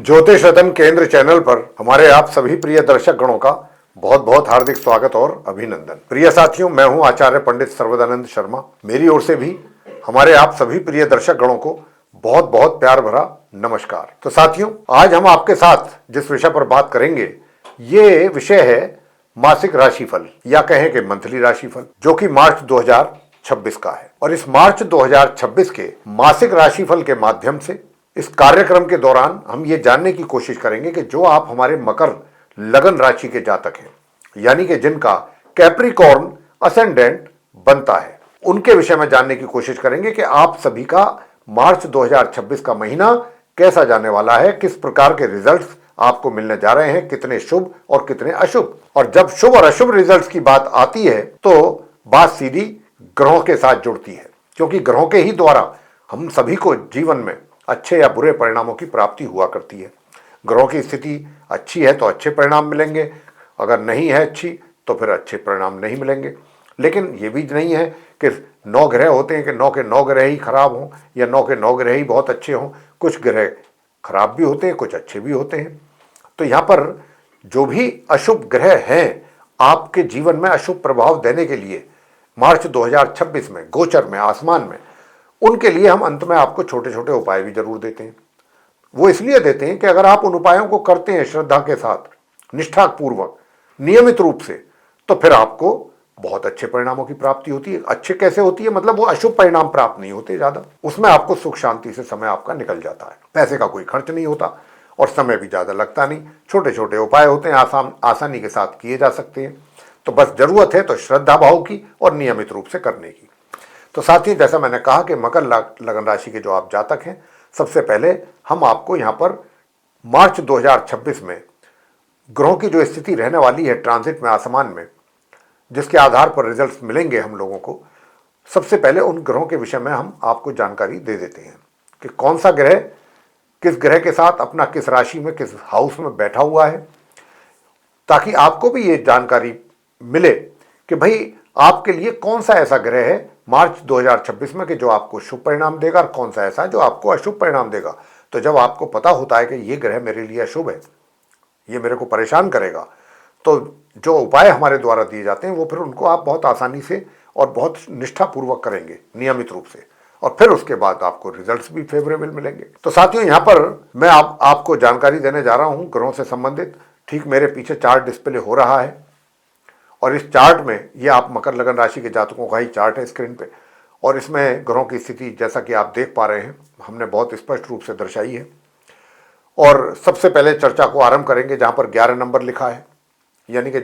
ज्योतिष रतन केंद्र चैनल पर हमारे आप सभी प्रिय दर्शक गणों का बहुत बहुत हार्दिक स्वागत और अभिनंदन। प्रिय साथियों, मैं हूं आचार्य पंडित सर्वदानंद शर्मा। मेरी ओर से भी हमारे आप सभी प्रिय दर्शक गणों को बहुत बहुत प्यार भरा नमस्कार। तो साथियों, आज हम आपके साथ जिस विषय पर बात करेंगे ये विषय है मासिक राशिफल या कहें कि मंथली राशिफल, जो कि मार्च 2026 का है। और इस मार्च 2026 के मासिक राशिफल के माध्यम से इस कार्यक्रम के दौरान हम ये जानने की कोशिश करेंगे कि जो आप हमारे मकर लगन राशि के जातक हैं, यानी कि जिनका कैप्रिकॉर्न असेंडेंट बनता है, उनके विषय में जानने की कोशिश करेंगे कि आप सभी का मार्च 2026 का महीना कैसा जाने वाला है, किस प्रकार के रिजल्ट्स आपको मिलने जा रहे हैं, कितने शुभ और कितने अशुभ। और जब शुभ और अशुभ रिजल्ट्स की बात आती है तो बात सीधी ग्रहों के साथ जुड़ती है, क्योंकि ग्रहों के ही द्वारा हम सभी को जीवन में अच्छे या बुरे परिणामों की प्राप्ति हुआ करती है। ग्रहों की स्थिति अच्छी है तो अच्छे परिणाम मिलेंगे, अगर नहीं है अच्छी तो फिर अच्छे परिणाम नहीं मिलेंगे। लेकिन ये भी नहीं है कि 9 ग्रह होते हैं कि 9 के 9 ग्रह ही खराब हों या 9 के 9 ग्रह ही बहुत अच्छे हों। कुछ ग्रह खराब भी होते हैं, कुछ अच्छे भी होते हैं। तो यहाँ पर जो भी अशुभ ग्रह हैं आपके जीवन में अशुभ प्रभाव देने के लिए मार्च 2026 में गोचर में आसमान में, उनके लिए हम अंत में आपको छोटे छोटे उपाय भी जरूर देते हैं। वो इसलिए देते हैं कि अगर आप उन उपायों को करते हैं श्रद्धा के साथ, निष्ठापूर्वक, नियमित रूप से, तो फिर आपको बहुत अच्छे परिणामों की प्राप्ति होती है। अच्छे कैसे होती है, मतलब वो अशुभ परिणाम प्राप्त नहीं होते ज्यादा, उसमें आपको सुख शांति से समय आपका निकल जाता है। पैसे का कोई खर्च नहीं होता और समय भी ज्यादा लगता नहीं। छोटे छोटे उपाय होते हैं, आसानी के साथ किए जा सकते हैं। तो बस जरूरत है तो श्रद्धा भाव की और नियमित रूप से करने की। तो साथ ही जैसा मैंने कहा कि मकर लगन राशि के जो आप जातक हैं, सबसे पहले हम आपको यहाँ पर मार्च 2026 में ग्रहों की जो स्थिति रहने वाली है ट्रांजिट में आसमान में, जिसके आधार पर रिजल्ट्स मिलेंगे हम लोगों को, सबसे पहले उन ग्रहों के विषय में हम आपको जानकारी दे देते हैं कि कौन सा ग्रह किस ग्रह के साथ अपना किस राशि में, किस हाउस में बैठा हुआ है, ताकि आपको भी ये जानकारी मिले कि भाई आपके लिए कौन सा ऐसा ग्रह है मार्च 2026 में कि जो आपको शुभ परिणाम देगा और कौन सा ऐसा है जो आपको अशुभ परिणाम देगा। तो जब आपको पता होता है कि ये ग्रह मेरे लिए अशुभ है, ये मेरे को परेशान करेगा, तो जो उपाय हमारे द्वारा दिए जाते हैं वो फिर उनको आप बहुत आसानी से और बहुत निष्ठापूर्वक करेंगे नियमित रूप से, और फिर उसके बाद आपको रिजल्ट्स भी फेवरेबल मिलेंगे। तो साथियों, यहाँ पर मैं आपको जानकारी देने जा रहा हूँ ग्रहों से संबंधित। ठीक मेरे पीछे चार्ट डिस्प्ले हो रहा है और इस चार्ट में ये आप मकर लगन राशि के जातकों का ही चार्ट है स्क्रीन पे, और इसमें ग्रहों की स्थिति जैसा कि आप देख पा रहे हैं हमने बहुत स्पष्ट रूप से दर्शाई है। और सबसे पहले चर्चा को आरंभ करेंगे जहां पर 11 नंबर लिखा है, यानी कि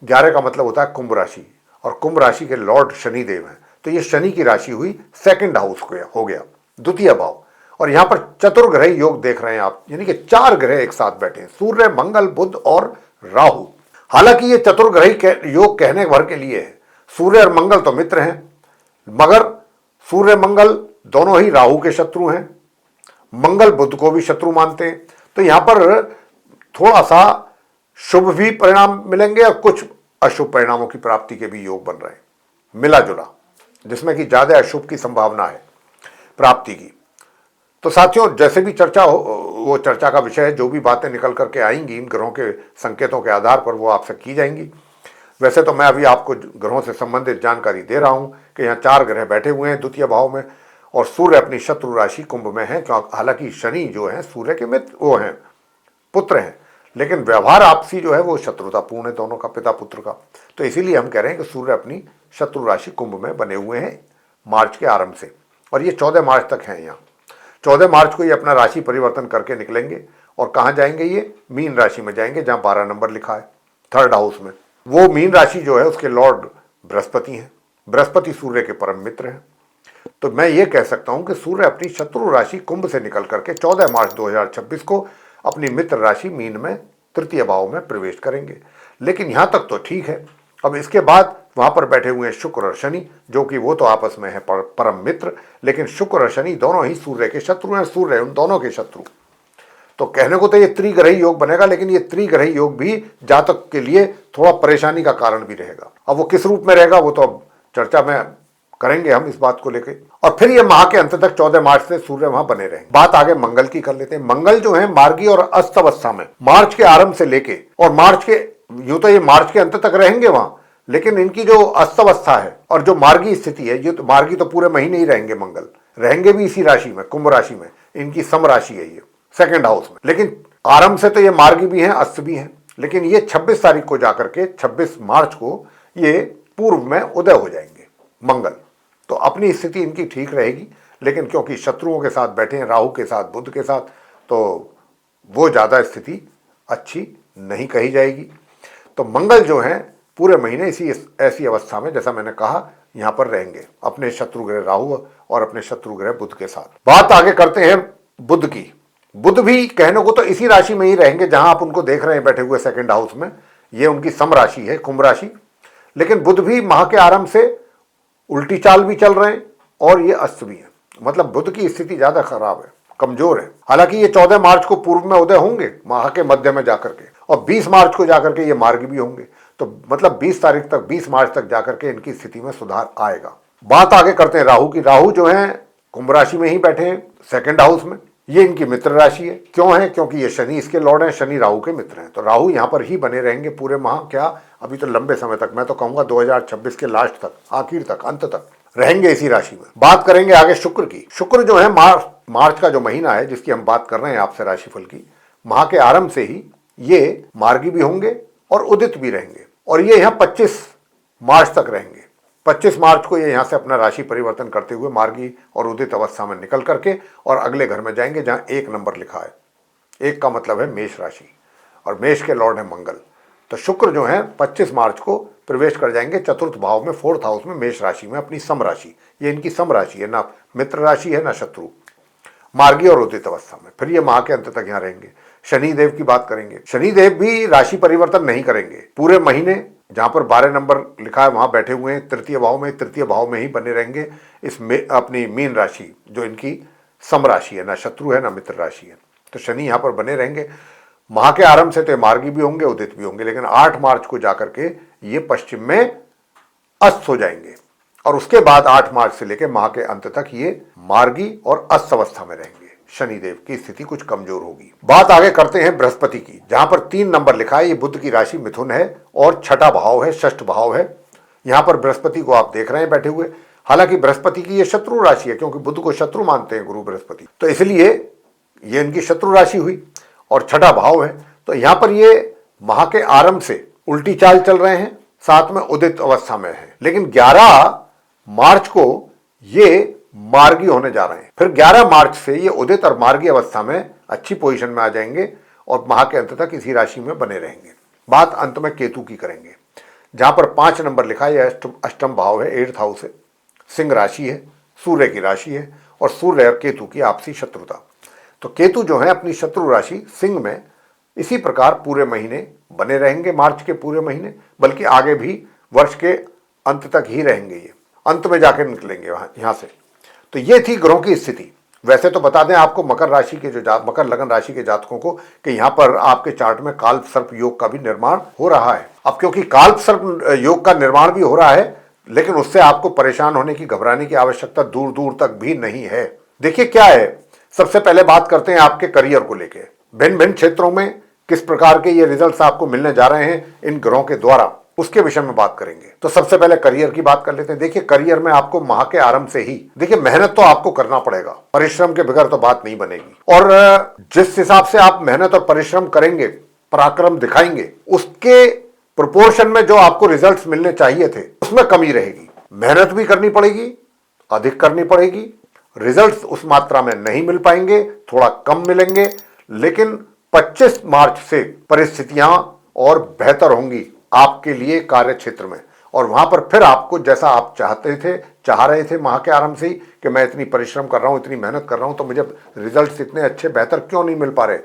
11 का मतलब होता है कुंभ राशि, और कुंभ राशि के लॉर्ड शनिदेव हैं। तो ये शनि की राशि हुई, सेकंड हाउस हो गया, द्वितीय भाव। और यहाँ पर चतुर्ग्रह योग देख रहे हैं आप, यानी कि 4 ग्रह एक साथ बैठे हैं, सूर्य, मंगल, बुध और राहु। हालांकि ये चतुर्ग्रही योग कहने भर के लिए है। सूर्य और मंगल तो मित्र हैं, मगर सूर्य मंगल दोनों ही राहु के शत्रु हैं, मंगल बुध को भी शत्रु मानते हैं। तो यहां पर थोड़ा सा शुभ भी परिणाम मिलेंगे और कुछ अशुभ परिणामों की प्राप्ति के भी योग बन रहे हैं, मिला जुला, जिसमें कि ज्यादा अशुभ की संभावना है प्राप्ति की। तो साथियों, जैसे भी चर्चा हो, वो चर्चा का विषय है, जो भी बातें निकल करके आएंगी इन ग्रहों के संकेतों के आधार पर वो आपसे की जाएंगी। वैसे तो मैं अभी आपको ग्रहों से संबंधित जानकारी दे रहा हूं कि यहाँ 4 ग्रह बैठे हुए हैं द्वितीय भाव में, और सूर्य अपनी शत्रु राशि कुंभ में है। हालांकि शनि जो है सूर्य के मित्र, वो हैं, पुत्र हैं, लेकिन व्यवहार आपसी जो है वो शत्रुतापूर्ण है दोनों का, पिता पुत्र का। तो इसीलिए हम कह रहे हैं कि सूर्य अपनी शत्रु राशि कुंभ में बने हुए हैं मार्च के आरंभ से, और ये 14 मार्च तक हैं। यहाँ 14 मार्च को ये अपना राशि परिवर्तन करके निकलेंगे और कहाँ जाएंगे, ये मीन राशि में जाएंगे, जहाँ 12 नंबर लिखा है, थर्ड हाउस में। वो मीन राशि जो है उसके लॉर्ड बृहस्पति हैं, बृहस्पति सूर्य के परम मित्र हैं। तो मैं ये कह सकता हूं कि सूर्य अपनी शत्रु राशि कुंभ से निकल करके 14 मार्च 2026 को अपनी मित्र राशि मीन में तृतीय भाव में प्रवेश करेंगे। लेकिन यहां तक तो ठीक है। अब इसके बाद वहां पर बैठे हुए हैं शुक्र और शनि, जो कि वो तो आपस में है परम मित्र, लेकिन शुक्र और शनि दोनों ही सूर्य के शत्रु हैं, सूर्य उन दोनों के शत्रु। तो कहने को तो ये त्रिग्रही योग बनेगा, लेकिन ये त्रिग्रही योग भी जातक के लिए थोड़ा परेशानी का कारण भी रहेगा। अब वो किस रूप में रहेगा वो तो अब चर्चा में करेंगे हम इस बात को लेकर। और फिर ये माह के अंत तक 14 मार्च से सूर्य वहां बने रहेंगे। बात आगे मंगल की कर लेते हैं। मंगल जो है मार्गी और अस्त अवस्था में मार्च के आरंभ से लेके और मार्च के, यूं तो ये मार्च के अंत तक रहेंगे वहां, लेकिन इनकी जो अस्त अवस्था है और जो मार्गी स्थिति है, ये तो मार्गी तो पूरे महीने ही रहेंगे, मंगल रहेंगे भी इसी राशि में, कुंभ राशि में, इनकी सम राशि है ये सेकंड हाउस में। लेकिन आरंभ से तो ये मार्गी भी है, अस्त भी है, लेकिन ये 26 तारीख को जाकर के 26 मार्च को ये पूर्व में उदय हो जाएंगे मंगल। तो अपनी स्थिति इनकी ठीक रहेगी, लेकिन क्योंकि शत्रुओं के साथ बैठे हैं, राहु के साथ, बुध के साथ, तो वो ज्यादा स्थिति अच्छी नहीं कही जाएगी। तो मंगल जो है पूरे महीने इसी ऐसी अवस्था में, जैसा मैंने कहा, यहां पर रहेंगे अपने शत्रु ग्रह राहु और अपने शत्रु ग्रह बुध के साथ। बात आगे करते हैं बुध की। बुध भी कहने को तो इसी राशि में ही रहेंगे जहां आप उनको देख रहे हैं बैठे हुए सेकंड हाउस में, ये उनकी सम राशि है, कुंभ राशि। लेकिन बुध भी माह के आरंभ से उल्टी चाल भी चल रहे हैं और ये अस्त भी है, मतलब बुध की स्थिति ज्यादा खराब है, कमजोर है। हालांकि ये 14 मार्च को पूर्व में उदय होंगे माह के मध्य में जाकर के, और 20 मार्च को जाकर के ये मार्ग भी होंगे। तो मतलब 20 तारीख तक, 20 मार्च तक जाकर के इनकी स्थिति में सुधार आएगा। बात आगे करते हैं राहु की। राहु जो है कुंभ राशि में ही बैठे हैं सेकंड हाउस में, ये इनकी मित्र राशि है। क्यों है? क्योंकि ये शनि इसके लॉर्ड हैं, शनि राहु के मित्र हैं। तो राहु यहाँ पर ही बने रहेंगे पूरे माह, क्या अभी तो लंबे समय तक, मैं तो कहूंगा 2026 के लास्ट तक, आखिर तक, अंत तक रहेंगे इसी राशि में। बात करेंगे आगे शुक्र की। शुक्र जो है मार्च का जो महीना है जिसकी हम बात कर रहे हैं आपसे राशिफल की, माह के आरंभ से ही ये मार्गी भी होंगे और उदित भी रहेंगे, और ये यहाँ 25 मार्च तक रहेंगे। 25 मार्च को ये यहाँ से अपना राशि परिवर्तन करते हुए मार्गी और उदित अवस्था में निकल करके और अगले घर में जाएंगे जहाँ 1 नंबर लिखा है। 1 का मतलब है मेष राशि, और मेष के लॉर्ड है मंगल। तो शुक्र जो है 25 मार्च को प्रवेश कर जाएंगे चतुर्थ भाव में, 4th हाउस में, मेष राशि में, अपनी सम राशि। ये इनकी सम राशि है, ना मित्र राशि है ना शत्रु, मार्गी और उदित अवस्था में। फिर ये माह के अंत तक यहाँ रहेंगे। शनि देव की बात करेंगे। शनि देव भी राशि परिवर्तन नहीं करेंगे पूरे महीने, जहां पर 12 नंबर लिखा है वहां बैठे हुए हैं तृतीय भाव में ही बने रहेंगे इसमें, अपनी मीन राशि जो इनकी सम राशि है, ना शत्रु है ना मित्र राशि है। तो शनि यहाँ पर बने रहेंगे। माह के आरंभ से तो मार्गी भी होंगे, उदित भी होंगे, लेकिन 8 मार्च को जाकर के ये पश्चिम में अस्त हो जाएंगे, और उसके बाद 8 मार्च से लेकर माह के अंत तक ये मार्गी और अस्त अवस्था में रहेंगे। शनिदेव की स्थिति कुछ कमजोर होगी। बात आगे करते हैं बृहस्पति की, जहां पर 3 नंबर लिखा है। ये बुध की राशि मिथुन है और 6ठा भाव है, 6ठ भाव है। यहां पर बृहस्पति को आप देख रहे हैं बैठे हुए। हालांकि बृहस्पति की ये शत्रु राशि है, क्योंकि बुध को शत्रु मानते हैं गुरु बृहस्पति, तो इसलिए ये इनकी शत्रु राशि हुई और 6ठा भाव है। तो यहां पर ये माह के आरंभ से उल्टी चाल चल रहे हैं, साथ में उदित अवस्था में है, लेकिन 11 मार्च को ये मार्गी होने जा रहे हैं। फिर 11 मार्च से ये उदित और मार्गी अवस्था में अच्छी पोजीशन में आ जाएंगे और माह के अंत तक इसी राशि में बने रहेंगे। बात अंत में केतु की करेंगे, जहां पर 5 नंबर लिखा है। अष्टम भाव है, 8th हाउस है, सिंह राशि है, सूर्य की राशि है, और सूर्य और केतु की आपसी शत्रुता। तो केतु जो है अपनी शत्रु राशि सिंह में इसी प्रकार पूरे महीने बने रहेंगे, मार्च के पूरे महीने, बल्कि आगे भी वर्ष के अंत तक ही रहेंगे। ये अंत में जाकर निकलेंगे यहाँ से। तो ये थी ग्रहों की स्थिति। वैसे तो बता दें आपको मकर राशि के जो मकर लगन राशि के जातकों को कि यहाँ पर आपके चार्ट में काल्प सर्प योग का भी निर्माण हो रहा है। अब क्योंकि काल्प सर्प योग का निर्माण भी हो रहा है, लेकिन उससे आपको परेशान होने की, घबराने की आवश्यकता दूर दूर तक भी नहीं है। देखिए क्या है, सबसे पहले बात करते हैं आपके करियर को लेकर। भिन्न भिन्न क्षेत्रों में किस प्रकार के ये रिजल्ट्स आपको मिलने जा रहे हैं इन ग्रहों के द्वारा, उसके विषय में बात करेंगे। तो सबसे पहले करियर की बात कर लेते हैं। देखिए करियर में आपको माह के आरंभ से ही, देखिए मेहनत तो आपको करना पड़ेगा, परिश्रम के बगैर तो बात नहीं बनेगी। और जिस हिसाब से आप मेहनत और परिश्रम करेंगे, पराक्रम दिखाएंगे, उसके प्रोपोर्शन में जो आपको रिजल्ट्स मिलने चाहिए थे उसमें कमी रहेगी। मेहनत भी करनी पड़ेगी, अधिक करनी पड़ेगी, रिजल्ट्स उस मात्रा में नहीं मिल पाएंगे, थोड़ा कम मिलेंगे। लेकिन 25 मार्च से परिस्थितियां और बेहतर होंगी आपके लिए कार्य क्षेत्र में, और वहां पर फिर आपको जैसा आप चाह रहे थे माह के आरंभ से ही कि मैं इतनी परिश्रम कर रहा हूं, इतनी मेहनत कर रहा हूं, तो मुझे रिजल्ट्स इतने अच्छे बेहतर क्यों नहीं मिल पा रहे,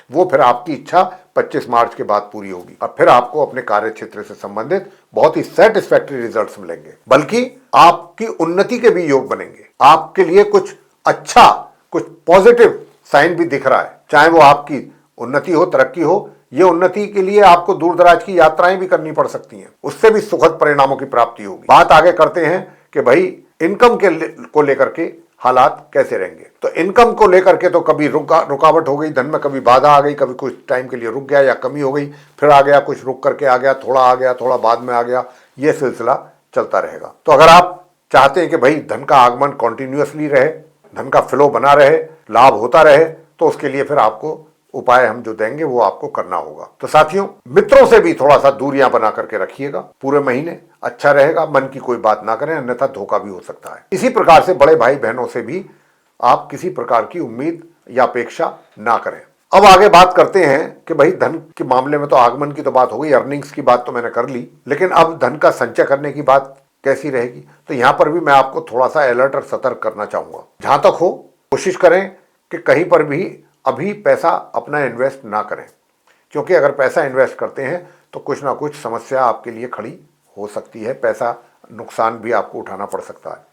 वो फिर आपकी इच्छा 25 मार्च के बाद पूरी होगी और फिर आपको अपने कार्य क्षेत्र से संबंधित बहुत ही सेटिस्फैक्टरी रिजल्ट्स मिलेंगे, बल्कि आपकी उन्नति के भी योग बनेंगे। आपके लिए कुछ अच्छा, कुछ पॉजिटिव साइन भी दिख रहा है, चाहे वो आपकी उन्नति हो, तरक्की हो। ये उन्नति के लिए आपको दूर दराज की यात्राएं भी करनी पड़ सकती हैं, उससे भी सुखद परिणामों की प्राप्ति होगी। बात आगे करते हैं कि भाई इनकम को लेकर के हालात कैसे रहेंगे। तो इनकम को लेकर के तो कभी रुकावट हो गई, धन में कभी बाधा आ गई, कभी कुछ टाइम के लिए रुक गया या कमी हो गई, फिर आ गया, कुछ रुक करके आ गया, थोड़ा आ गया, थोड़ा बाद में आ गया, ये सिलसिला चलता रहेगा। तो अगर आप चाहते हैं कि भाई धन का आगमन कॉन्टिन्यूअसली रहे, धन का फ्लो बना रहे, लाभ होता रहे, तो उसके लिए फिर आपको उपाय हम जो देंगे वो आपको करना होगा। तो साथियों, मित्रों से भी थोड़ा सा दूरियां बना करके रखिएगा, पूरे महीने अच्छा रहेगा। मन की कोई बात ना करें, अन्यथा धोखा भी हो सकता है। इसी प्रकार से बड़े भाई बहनों से भी आप किसी प्रकार की उम्मीद या अपेक्षा ना करें। अब आगे बात करते हैं कि भाई धन के मामले में तो आगमन की तो बात हो गई, अर्निंग्स की बात तो मैंने कर ली, लेकिन अब धन का संचय करने की बात कैसी रहेगी। तो यहां पर भी मैं आपको थोड़ा सा अलर्ट और सतर्क करना चाहूंगा। जहां तक हो कोशिश करें कि कहीं पर भी अभी पैसा अपना इन्वेस्ट ना करें, क्योंकि अगर पैसा इन्वेस्ट करते हैं तो कुछ ना कुछ समस्या आपके लिए खड़ी हो सकती है, पैसा नुकसान भी आपको उठाना पड़ सकता है।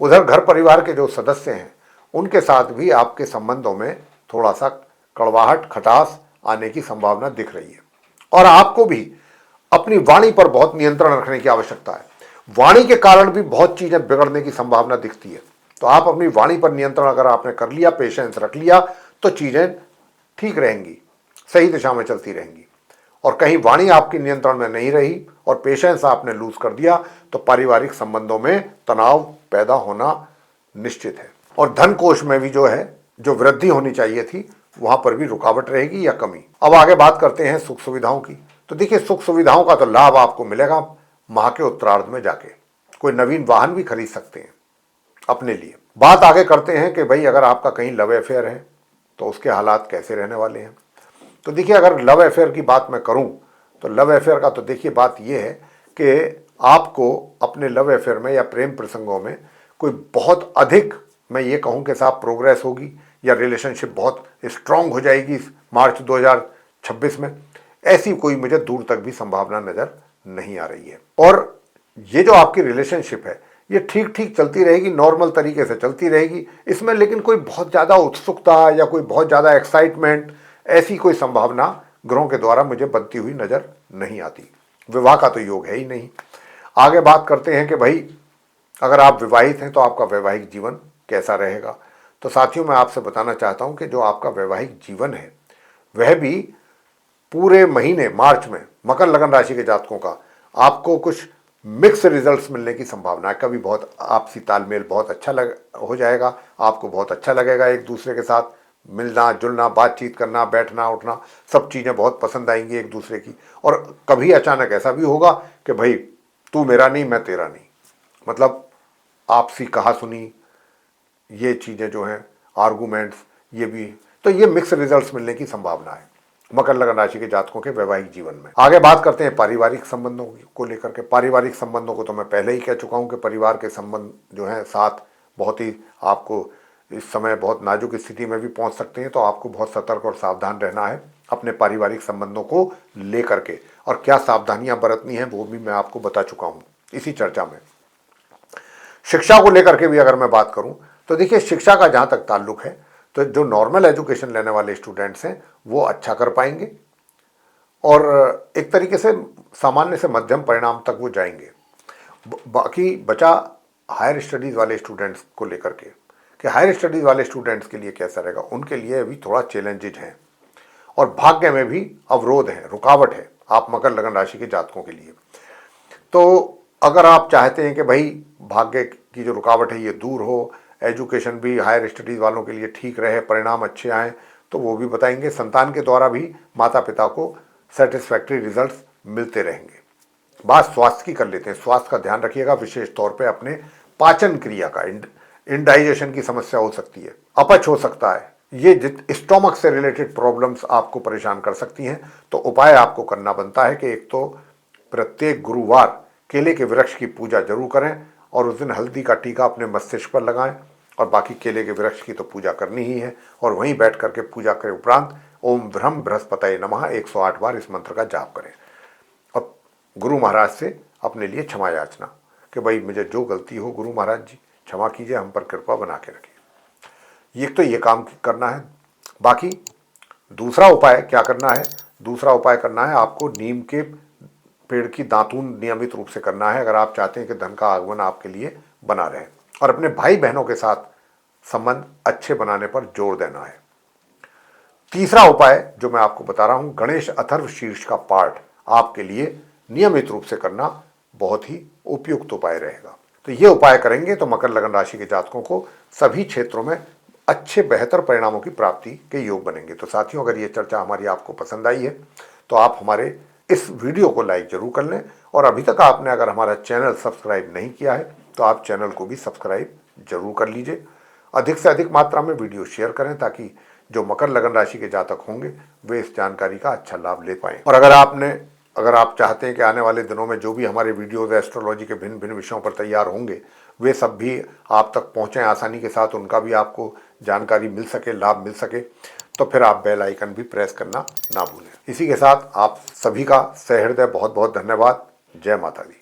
उधर घर परिवार के जो सदस्य हैं उनके साथ भी आपके संबंधों में थोड़ा सा कड़वाहट, खटास आने की संभावना दिख रही है। और आपको भी अपनी वाणी पर बहुत नियंत्रण रखने की आवश्यकता है। वाणी के कारण भी बहुत चीजें बिगड़ने की संभावना दिखती है। तो आप अपनी वाणी पर नियंत्रण अगर आपने कर लिया, पेशेंस रख लिया, तो चीजें ठीक रहेंगी, सही दिशा में चलती रहेंगी। और कहीं वाणी आपकी नियंत्रण में नहीं रही और पेशेंस आपने लूज कर दिया तो पारिवारिक संबंधों में तनाव पैदा होना निश्चित है। और धन कोष में भी जो वृद्धि होनी चाहिए थी, वहां पर भी रुकावट रहेगी या कमी। अब आगे बात करते हैं सुख सुविधाओं की। तो देखिए, सुख सुविधाओं का तो लाभ आपको मिलेगा माह के उत्तरार्ध में जाके। कोई नवीन वाहन भी खरीद सकते हैं अपने लिए। बात आगे करते हैं कि भाई अगर आपका कहीं लव अफेयर है तो उसके हालात कैसे रहने वाले हैं। तो देखिए, अगर लव अफेयर की बात मैं करूं तो लव अफेयर का तो देखिए बात यह है कि आपको अपने लव अफेयर में या प्रेम प्रसंगों में कोई बहुत अधिक, मैं ये कहूं कि साहब, प्रोग्रेस होगी या रिलेशनशिप बहुत स्ट्रांग हो जाएगी इस मार्च 2026 में, ऐसी कोई मुझे दूर तक भी संभावना नजर नहीं आ रही है। और ये जो आपकी रिलेशनशिप है ये ठीक ठीक चलती रहेगी, नॉर्मल तरीके से चलती रहेगी। इसमें लेकिन कोई बहुत ज़्यादा उत्सुकता या कोई बहुत ज़्यादा एक्साइटमेंट, ऐसी कोई संभावना ग्रहों के द्वारा मुझे बनती हुई नजर नहीं आती। विवाह का तो योग है ही नहीं। आगे बात करते हैं कि भाई अगर आप विवाहित हैं तो आपका वैवाहिक जीवन कैसा रहेगा। तो साथियों, मैं आपसे बताना चाहता हूं कि जो आपका वैवाहिक जीवन है वह भी पूरे महीने मार्च में मकर लगन राशि के जातकों का आपको कुछ मिक्स रिजल्ट्स मिलने की संभावना है। कभी बहुत आपसी तालमेल बहुत अच्छा हो जाएगा, आपको बहुत अच्छा लगेगा एक दूसरे के साथ मिलना जुलना, बातचीत करना, बैठना उठना, सब चीज़ें बहुत पसंद आएंगी एक दूसरे की। और कभी अचानक ऐसा भी होगा कि भाई तू मेरा नहीं मैं तेरा नहीं, मतलब आपसी कहा सुनी, ये चीज़ें जो हैं आर्गूमेंट्स, ये भी, तो ये मिक्स रिजल्ट्स मिलने की संभावना है मकर लगन राशि के जातकों के वैवाहिक जीवन में। आगे बात करते हैं पारिवारिक संबंधों को लेकर के। पारिवारिक संबंधों को तो मैं पहले ही कह चुका हूं कि परिवार के संबंध जो हैं साथ बहुत ही आपको इस समय बहुत नाजुक स्थिति में भी पहुंच सकते हैं। तो आपको बहुत सतर्क और सावधान रहना है अपने पारिवारिक संबंधों को लेकर के। और क्या सावधानियां बरतनी है वो भी मैं आपको बता चुका हूं इसी चर्चा में। शिक्षा को लेकर के भी अगर मैं बात करूं तो देखिए, शिक्षा का जहां तक ताल्लुक है तो जो नॉर्मल एजुकेशन लेने वाले स्टूडेंट्स हैं वो अच्छा कर पाएंगे और एक तरीके से सामान्य से मध्यम परिणाम तक वो जाएंगे। बाकी बचा हायर स्टडीज़ वाले स्टूडेंट्स को लेकर के कि हायर स्टडीज़ वाले स्टूडेंट्स के लिए कैसा रहेगा। उनके लिए अभी थोड़ा चैलेंजेज हैं और भाग्य में भी अवरोध है, रुकावट है आप मकर लगन राशि के जातकों के लिए। तो अगर आप चाहते हैं कि भाई भाग्य की जो रुकावट है ये दूर हो, एजुकेशन भी हायर स्टडीज़ वालों के लिए ठीक रहे, परिणाम अच्छे आएँ, तो वो भी बताएंगे। संतान के द्वारा भी माता पिता को सेटिस्फैक्ट्री रिजल्ट्स मिलते रहेंगे। बात स्वास्थ्य की कर लेते हैं। स्वास्थ्य का ध्यान रखिएगा, विशेष तौर पे अपने पाचन क्रिया का, इंडाइजेशन की समस्या हो सकती है, अपच हो सकता है, ये स्टोमक से रिलेटेड प्रॉब्लम्स आपको परेशान कर सकती हैं। तो उपाय आपको करना बनता है कि एक तो प्रत्येक गुरुवार केले के वृक्ष की पूजा जरूर करें और उस दिन हल्दी का टीका अपने मस्तिष्क पर लगाएं और बाकी केले के वृक्ष की तो पूजा करनी ही है। और वहीं बैठ करके पूजा के उपरांत ओम ब्रह्म बृहस्पतये नमः 108 बार इस मंत्र का जाप करें और गुरु महाराज से अपने लिए क्षमा याचना कि भाई मुझे जो गलती हो गुरु महाराज जी क्षमा कीजिए, हम पर कृपा बना के रखिए। एक तो ये काम करना है। बाकी दूसरा उपाय क्या करना है? दूसरा उपाय करना है आपको नीम के पेड़ की दातून नियमित रूप से करना है अगर आप चाहते हैं कि धन का आगमन आपके लिए बना रहे और अपने भाई बहनों के साथ संबंध अच्छे बनाने पर जोर देना है। तीसरा उपाय जो मैं आपको बता रहा हूं, गणेश अथर्व शीर्ष का पाठ आपके लिए नियमित रूप से करना बहुत ही उपयुक्त उपाय रहेगा। तो ये उपाय करेंगे तो मकर लगन राशि के जातकों को सभी क्षेत्रों में अच्छे बेहतर परिणामों की प्राप्ति के योग बनेंगे। तो साथियों, अगर ये चर्चा हमारी आपको पसंद आई है तो आप हमारे इस वीडियो को लाइक जरूर कर लें, और अभी तक आपने अगर हमारा चैनल सब्सक्राइब नहीं किया है तो आप चैनल को भी सब्सक्राइब जरूर कर लीजिए। अधिक से अधिक मात्रा में वीडियो शेयर करें ताकि जो मकर लगन राशि के जातक होंगे वे इस जानकारी का अच्छा लाभ ले पाएं। और अगर आप चाहते हैं कि आने वाले दिनों में जो भी हमारे वीडियोज एस्ट्रोलॉजी के भिन्न भिन्न विषयों पर तैयार होंगे वे सब भी आप तक पहुंचें आसानी के साथ, उनका भी आपको जानकारी मिल सके, लाभ मिल सके, तो फिर आप बेल आइकन भी प्रेस करना ना भूलें। इसी के साथ आप सभी का सहृदय बहुत बहुत धन्यवाद। जय माता दी।